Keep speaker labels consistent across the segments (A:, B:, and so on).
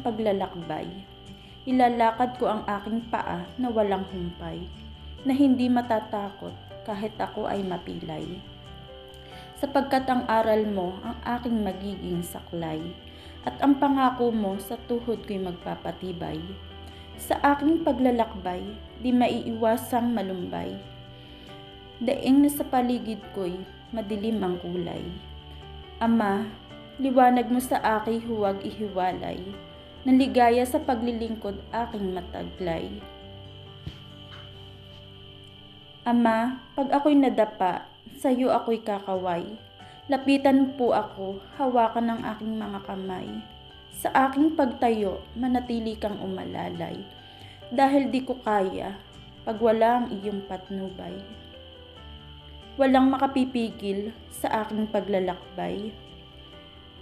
A: paglalakbay, ilalakad ko ang aking paa na walang humpay, na hindi matatakot kahit ako ay mapilay. Sapagkat ang aral mo ang aking magiging saklay, at ang pangako mo sa tuhod ko'y magpapatibay. Sa aking paglalakbay, di maiiwasang malumbay. Daing na sa paligid ko'y madilim ang kulay. Ama, liwanag mo sa akin huwag ihiwalay, ng ligaya sa paglilingkod aking mataglay. Ama, pag ako'y nadapa, sa iyo ako'y kakaway. Lapitan po ako, hawakan ng aking mga kamay. Sa aking pagtayo, manatili kang umalalay, dahil di ko kaya, pag wala ang iyong patnubay. Walang makapipigil sa aking paglalakbay,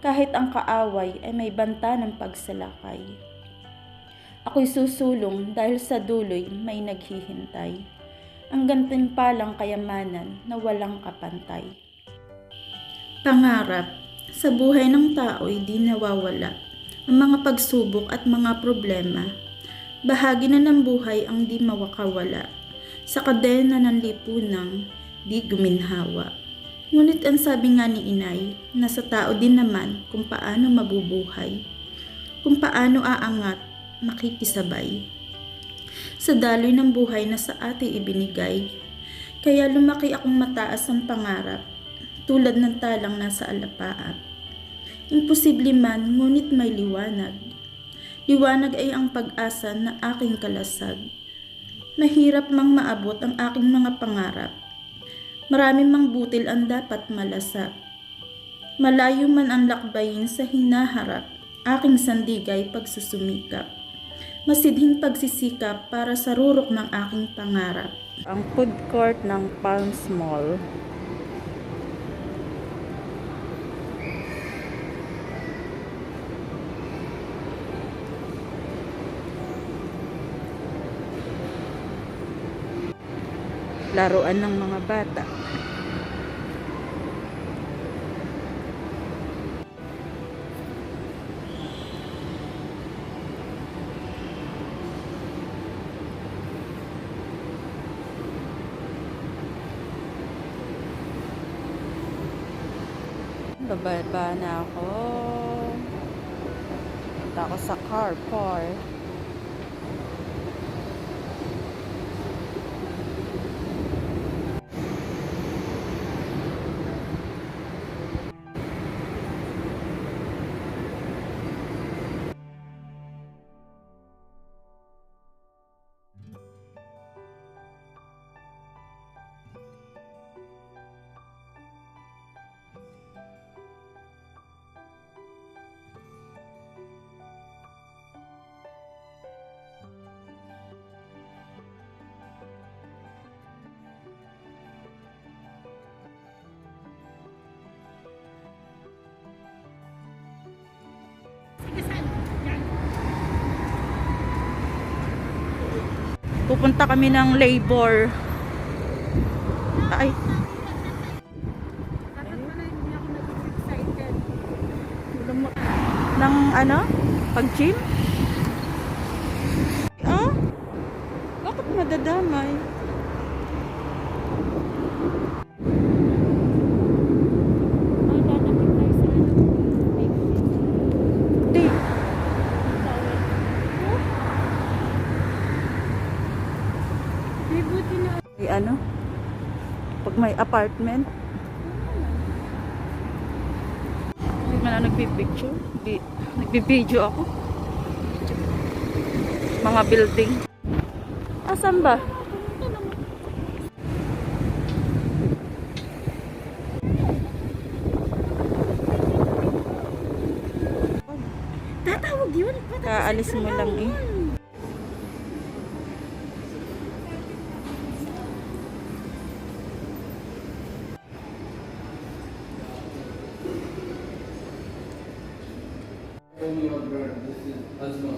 A: kahit ang kaaway ay may banta ng pagsalakay. Ako'y susulong dahil sa dulo'y may naghihintay, ang gantimpalang kayamanan na walang kapantay. Pangarap, sa buhay ng tao'y di nawawala ang mga pagsubok at mga problema. Bahagi na ng buhay ang di mawakawala, sa kadena ng lipunang di guminhawa. Ngunit ang sabi nga ni Inay, nasa tao din naman kung paano mabubuhay, kung paano aangat, makikisabay sa daloy ng buhay na sa ating ibinigay. Kaya lumaki akong mataas ang pangarap, tulad ng talang nasa alapaap. Imposible man, ngunit may liwanag. Liwanag ay ang pag-asa na aking kalasag. Mahirap mang maabot ang aking mga pangarap, marami mang butil ang dapat malasap. Malayo man ang lakbayin sa hinaharap, aking sandigay pagsusumikap. Masidhing pagsisikap para sa rurok ng aking pangarap. Ang food court ng Palms Mall. Laruan ng mga bata. Bababa na ako. Punta ako sa car park. Pupunta kami ng labor. Ay. Ng ano? Pag-gym? Ah? Bakit madadamay? Ano? Pag may apartment. Hindi man ako nagpipicture. Nagbibideo ako. Mga building. Asan ba? Tatawag yun. Kaalis mo lang eh.
B: This is Asma.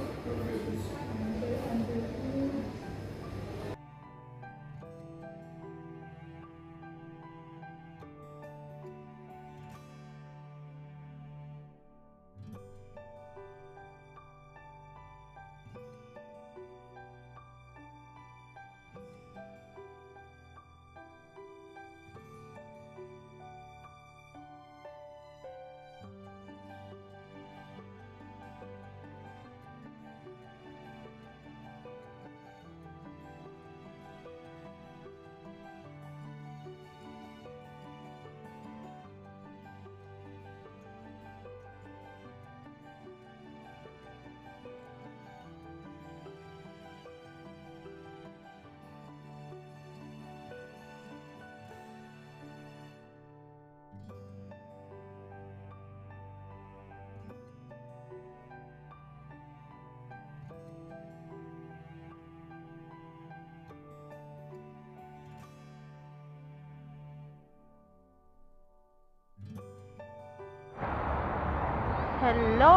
A: Hello!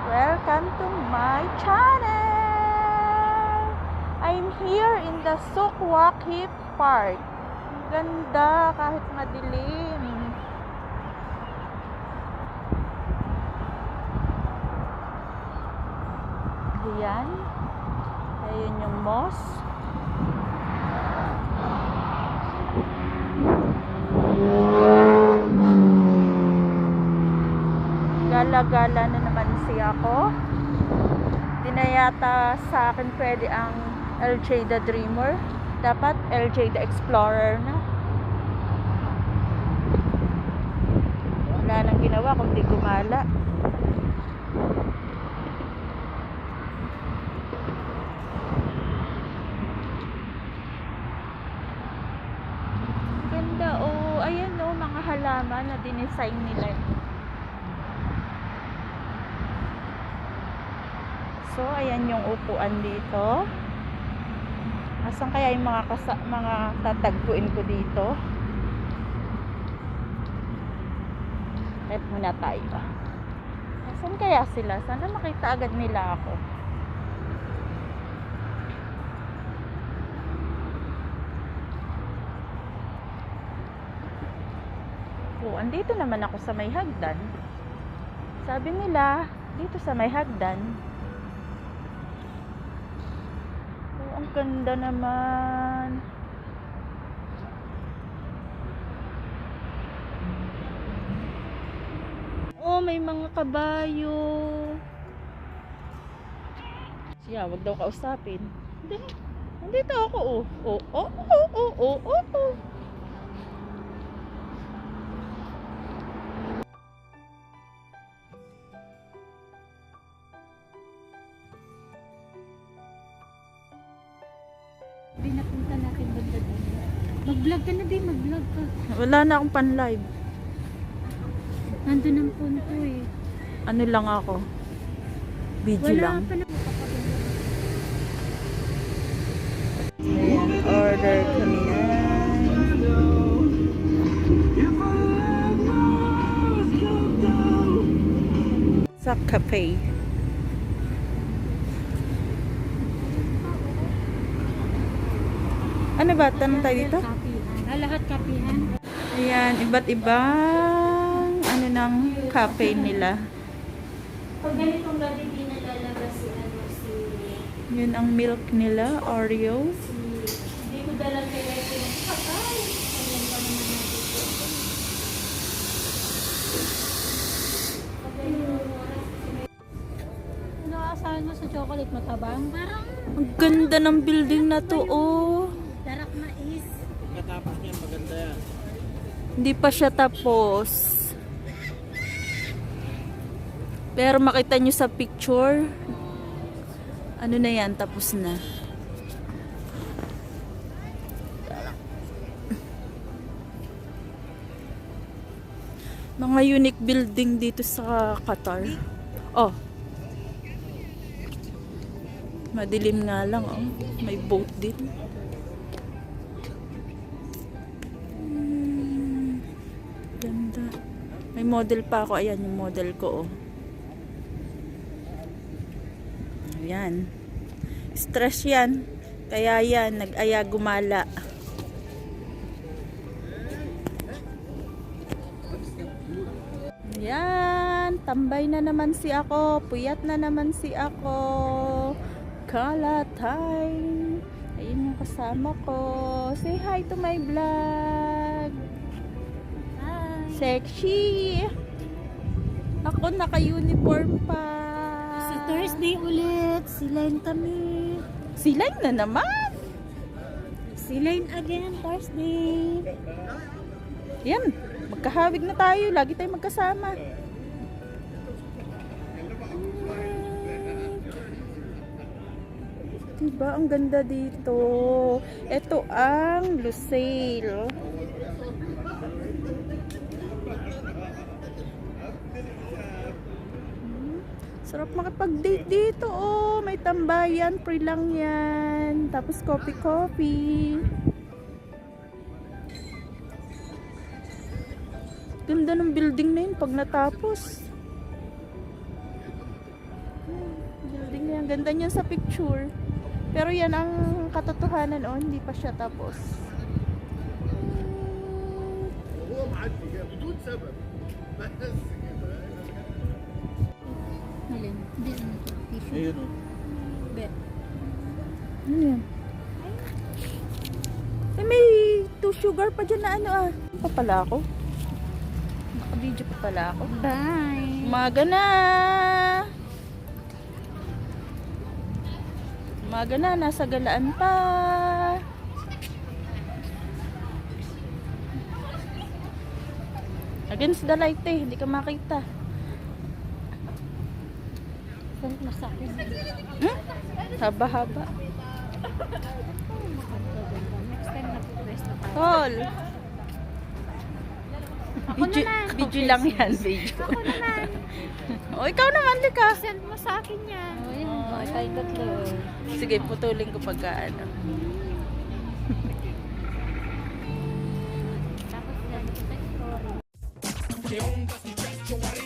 A: Welcome to my channel! I'm here in the Sukwaki Park. Ganda kahit madilim. Ayan. Ayan yung moss. Gala-gala na naman siya ako. Di na yata sa akin pwede ang LJ the Dreamer. Dapat LJ the Explorer na. Wala nang ginawa kundi gumala. Ganda oh. Ayan oh, mga halaman na dinesign nila. So, ayan yung upuan dito. Asan kaya yung mga tatagpuin ko dito? Let muna tayo. Asan kaya sila? Sana makita agad nila ako. Oh, andito naman ako sa may hagdan. Sabi nila, dito sa may hagdan. Ang ganda naman. Oh, may mga kabayo. Siya, wag daw kausapin. Hindi. Nandito ako, oh. Oh, oh, oh, oh, oh, oh, oh.
C: Pinapunta natin banda doon. Mag-vlog ka na din, mag-vlog ka.
A: Wala na akong pan-live.
C: Nandun ang punto eh.
A: Ano lang ako? Video
C: Wala
A: lang.
C: pa na.
A: Ayan, order kami na. Sa cafe. Ano ba? Tanong tayo dito?
C: Kapihan. Lahat kapihan.
A: Ayan, iba't ibang ano ng cafe nila.
C: Pag ganitong gabi di nalalabas si
A: Yun ang milk nila, Oreo.
C: hindi ko dala kay Leto yung patay. Ayan pa naman natin. Ano aasahan mo sa chocolate matabang? Parang
A: Ang ganda ng building na to, oh.
C: darak na is.
B: Pagkatapos niyan, maganda yan.
A: Hindi pa siya tapos. Pero makita nyo sa picture, ano na yan, tapos na. Mga unique building dito sa Qatar. Oh. Madilim nga lang, oh. May boat din. Ganda. May model pa ako. Ayan yung model ko, oh. Ayan. Stress yan. Kaya yan, nag-aya gumala. Ayan. Tambay na naman si ako. Puyat na naman si ako. Kala time. Ayun yung kasama ko. Say hi to my vlog.
C: Hi.
A: Sexy. Ako naka-uniform pa.
C: Sa Thursday ulit, silain kami.
A: Sila na naman.
C: Silain again, Thursday.
A: Yan. Magkahawig na tayo. Lagi tayong magkasama. Diba? Ang ganda dito. Ito ang Lusail. Sarap makipag-date dito, oh. May tambayan, free lang yan. Tapos coffee. Ganda ng building na yun pag natapos. Building na yan. Ganda niyan sa picture. Pero yan ang katotohanan, oh. Hindi pa siya tapos.
D: وهو معدي كده بدون سبب بس كده.
C: Alin? Hindi, ano to? Tissue?
B: Ayun o.
C: Bet.
A: Ano yan? Eh, may 2 sugar pa dyan na ano ah. Pa pala ako. Naka-video pa pala ako.
C: Bye!
A: Umaga na! Umaga na, nasa galaan pa. Against the light eh, hindi ka makita.
C: Saan na sa akin?
A: Haba-haba.
C: Next time na po pwesto tayo.
A: Tol!
C: Ako naman.
A: Video lang yan, video.
C: Ako naman.
A: O, ikaw naman, Lika.
C: Send mo sa akin yan. Oh, yan.
A: Oh,
C: Oh, tayo tatlo.
A: Sige, putulin ko pagka ano.
C: Tapos yan, kita story.